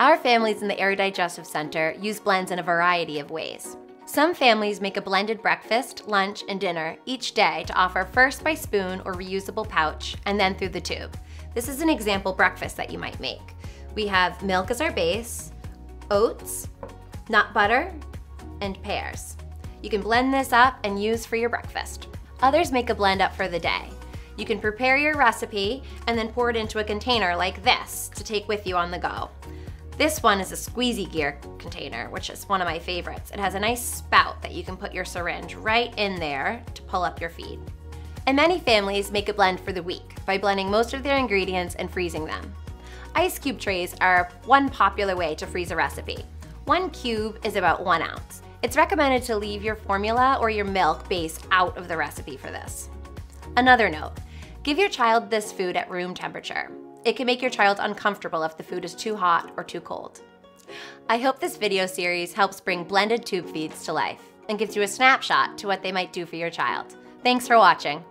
Our families in the Aerodigestive Center use blends in a variety of ways. Some families make a blended breakfast, lunch, and dinner each day to offer first by spoon or reusable pouch, and then through the tube. This is an example breakfast that you might make. We have milk as our base, oats, nut butter, and pears. You can blend this up and use for your breakfast. Others make a blend up for the day. You can prepare your recipe and then pour it into a container like this to take with you on the go. This one is a squeezy gear container, which is one of my favorites. It has a nice spout that you can put your syringe right in there to pull up your feed. And many families make a blend for the week by blending most of their ingredients and freezing them. Ice cube trays are one popular way to freeze a recipe. 1 cube is about 1 ounce. It's recommended to leave your formula or your milk base out of the recipe for this. Another note, give your child this food at room temperature. It can make your child uncomfortable if the food is too hot or too cold. I hope this video series helps bring blended tube feeds to life and gives you a snapshot to what they might do for your child. Thanks for watching.